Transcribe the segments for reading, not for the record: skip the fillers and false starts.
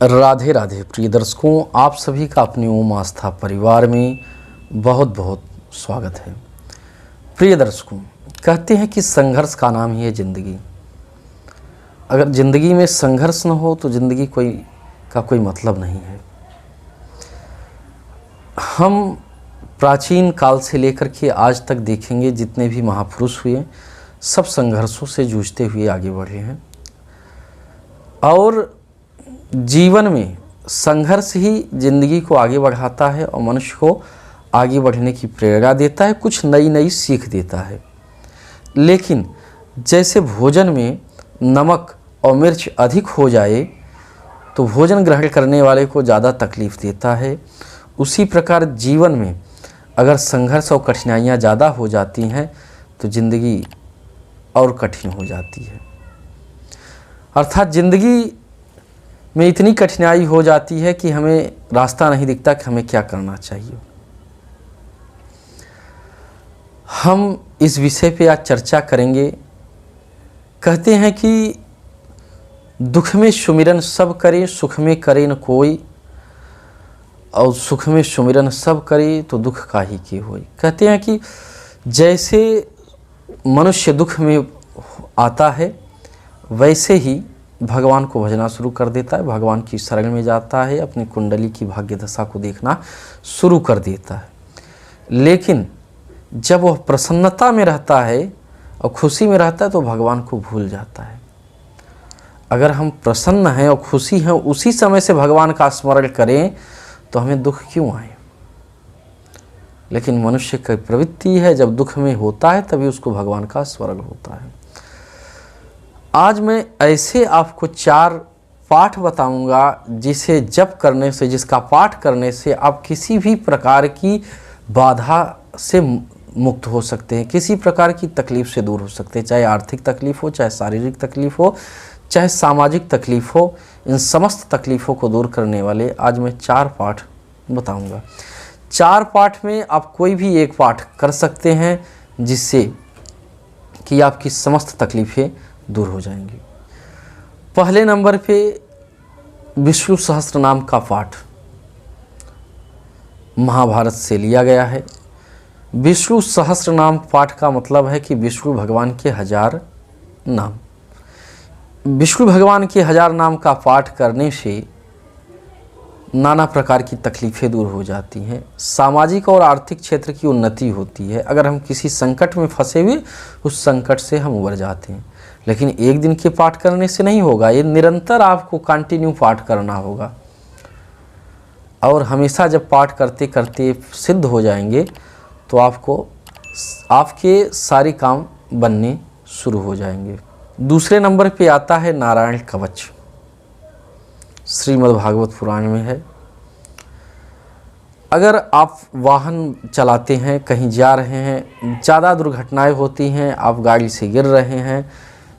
राधे राधे प्रिय दर्शकों, आप सभी का अपनी ओम आस्था परिवार में बहुत बहुत स्वागत है। प्रिय दर्शकों, कहते हैं कि संघर्ष का नाम ही है ज़िंदगी। अगर ज़िंदगी में संघर्ष न हो तो ज़िंदगी कोई मतलब नहीं है। हम प्राचीन काल से लेकर के आज तक देखेंगे, जितने भी महापुरुष हुए सब संघर्षों से जूझते हुए आगे बढ़े हैं और जीवन में संघर्ष ही ज़िंदगी को आगे बढ़ाता है और मनुष्य को आगे बढ़ने की प्रेरणा देता है, कुछ नई नई सीख देता है। लेकिन जैसे भोजन में नमक और मिर्च अधिक हो जाए तो भोजन ग्रहण करने वाले को ज़्यादा तकलीफ़ देता है, उसी प्रकार जीवन में अगर संघर्ष और कठिनाइयाँ ज़्यादा हो जाती हैं तो ज़िंदगी और कठिन हो जाती है। अर्थात ज़िंदगी में इतनी कठिनाई हो जाती है कि हमें रास्ता नहीं दिखता कि हमें क्या करना चाहिए। हम इस विषय पे आज चर्चा करेंगे। कहते हैं कि दुख में सुमिरन सब करे, सुख में करे न कोई, और सुख में सुमिरन सब करे तो दुख काहे के होई। कहते हैं कि जैसे मनुष्य दुख में आता है वैसे ही भगवान को भजना शुरू कर देता है, भगवान की शरण में जाता है, अपनी कुंडली की भाग्य दशा को देखना शुरू कर देता है। लेकिन जब वह प्रसन्नता में रहता है और खुशी में रहता है तो भगवान को भूल जाता है। अगर हम प्रसन्न हैं और खुशी हैं उसी समय से भगवान का स्मरण करें तो हमें दुख क्यों आए। लेकिन मनुष्य की प्रवृत्ति है, जब दुख में होता है तभी उसको भगवान का स्मरण होता है। आज मैं ऐसे आपको 4 पाठ बताऊंगा जिसे जप करने से, जिसका पाठ करने से आप किसी भी प्रकार की बाधा से मुक्त हो सकते हैं, किसी प्रकार की तकलीफ़ से दूर हो सकते हैं, चाहे आर्थिक तकलीफ़ हो, चाहे शारीरिक तकलीफ़ हो, चाहे सामाजिक तकलीफ़ हो। इन समस्त तकलीफ़ों को दूर करने वाले आज मैं 4 पाठ बताऊंगा। 4 पाठ में आप कोई भी एक पाठ कर सकते हैं जिससे कि आपकी समस्त तकलीफ़ें दूर हो जाएंगी। पहले नंबर पे विष्णु सहस्त्र नाम का पाठ महाभारत से लिया गया है। विष्णु सहस्त्र नाम पाठ का मतलब है कि विष्णु भगवान के 1000 नाम। विष्णु भगवान के 1000 नाम का पाठ करने से नाना प्रकार की तकलीफ़ें दूर हो जाती हैं, सामाजिक और आर्थिक क्षेत्र की उन्नति होती है। अगर हम किसी संकट में फंसे हुए उस संकट से हम उबर जाते हैं। लेकिन एक दिन के पाठ करने से नहीं होगा, ये निरंतर आपको कंटिन्यू पाठ करना होगा। और हमेशा जब पाठ करते करते सिद्ध हो जाएंगे तो आपके सारे काम बनने शुरू हो जाएंगे। दूसरे नंबर पे आता है नारायण कवच। श्रीमद् भागवत पुराण में है। अगर आप वाहन चलाते हैं, कहीं जा रहे हैं, ज़्यादा दुर्घटनाएं होती हैं, आप गाड़ी से गिर रहे हैं,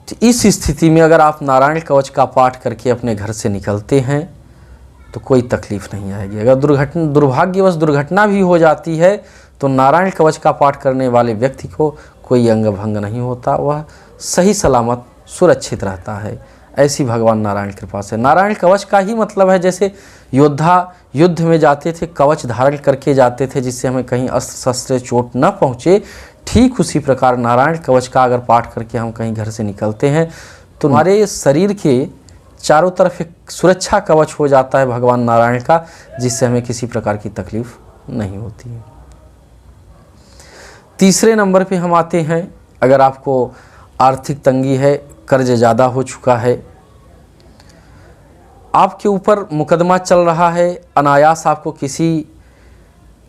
तो इस स्थिति में अगर आप नारायण कवच का पाठ करके अपने घर से निकलते हैं तो कोई तकलीफ़ नहीं आएगी। अगर दुर्भाग्यवश दुर्घटना भी हो जाती है तो नारायण कवच का पाठ करने वाले व्यक्ति को कोई अंग भंग नहीं होता, वह सही सलामत सुरक्षित रहता है। ऐसी भगवान नारायण कृपा से। नारायण कवच का ही मतलब है जैसे योद्धा युद्ध में जाते थे, कवच धारण करके जाते थे जिससे हमें कहीं अस्त्र शस्त्र चोट न पहुँचे, ठीक उसी प्रकार नारायण कवच का अगर पाठ करके हम कहीं घर से निकलते हैं तो हमारे शरीर के चारों तरफ एक सुरक्षा कवच हो जाता है भगवान नारायण का, जिससे हमें किसी प्रकार की तकलीफ नहीं होती है। तीसरे नंबर पे हम आते हैं, अगर आपको आर्थिक तंगी है, कर्ज ज़्यादा हो चुका है, आपके ऊपर मुकदमा चल रहा है, अनायास आपको किसी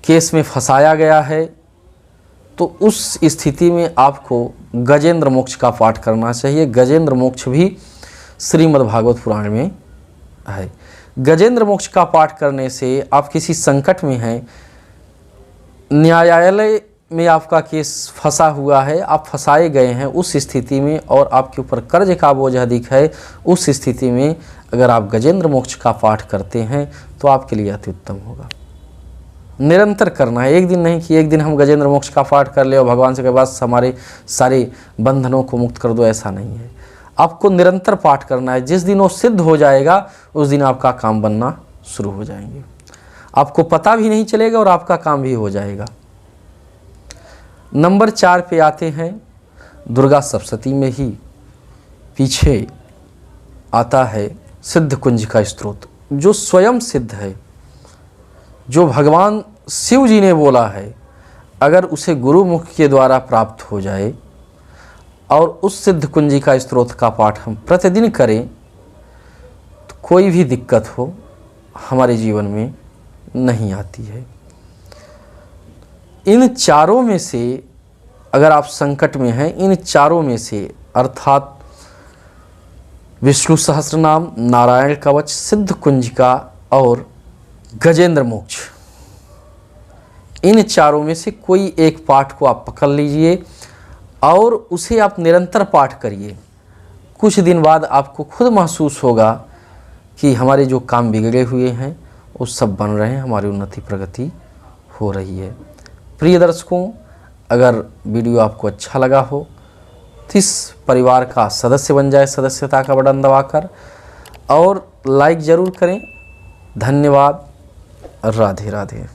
केस में फंसाया गया है, तो उस स्थिति में आपको गजेंद्र मोक्ष का पाठ करना चाहिए। गजेंद्र मोक्ष भी श्रीमद् भागवत पुराण में है। गजेंद्र मोक्ष का पाठ करने से आप किसी संकट में हैं, न्यायालय में आपका केस फंसा हुआ है, आप फंसाए गए हैं उस स्थिति में और आपके ऊपर कर्ज का बोझ अधिक है, उस स्थिति में अगर आप गजेंद्र मोक्ष का पाठ करते हैं तो आपके लिए अति उत्तम होगा। निरंतर करना है, एक दिन नहीं कि एक दिन हम गजेंद्र मोक्ष का पाठ कर ले और भगवान से के बाद हमारे सारे बंधनों को मुक्त कर दो, ऐसा नहीं है। आपको निरंतर पाठ करना है। जिस दिन वो सिद्ध हो जाएगा उस दिन आपका काम बनना शुरू हो जाएंगे, आपको पता भी नहीं चलेगा और आपका काम भी हो जाएगा। नंबर 4 पे आते हैं, दुर्गा सप्तशती में ही पीछे आता है सिद्ध कुंज का स्तोत्र, जो स्वयं सिद्ध है, जो भगवान शिव जी ने बोला है। अगर उसे गुरुमुख के द्वारा प्राप्त हो जाए और उस सिद्ध कुंजी का स्तोत्र का पाठ हम प्रतिदिन करें तो कोई भी दिक्कत हो हमारे जीवन में नहीं आती है। इन चारों में से अगर आप संकट में हैं, इन चारों में से अर्थात विष्णु सहस्रनाम, नारायण कवच, सिद्ध कुंजिका और गजेंद्र मोक्ष, इन चारों में से कोई एक पाठ को आप पकड़ लीजिए और उसे आप निरंतर पाठ करिए। कुछ दिन बाद आपको खुद महसूस होगा कि हमारे जो काम बिगड़े हुए हैं वो सब बन रहे हैं, हमारी उन्नति प्रगति हो रही है। प्रिय दर्शकों, अगर वीडियो आपको अच्छा लगा हो तो इस परिवार का सदस्य बन जाए, सदस्यता का बटन दबाकर, और लाइक ज़रूर करें। धन्यवाद। राधे राधे।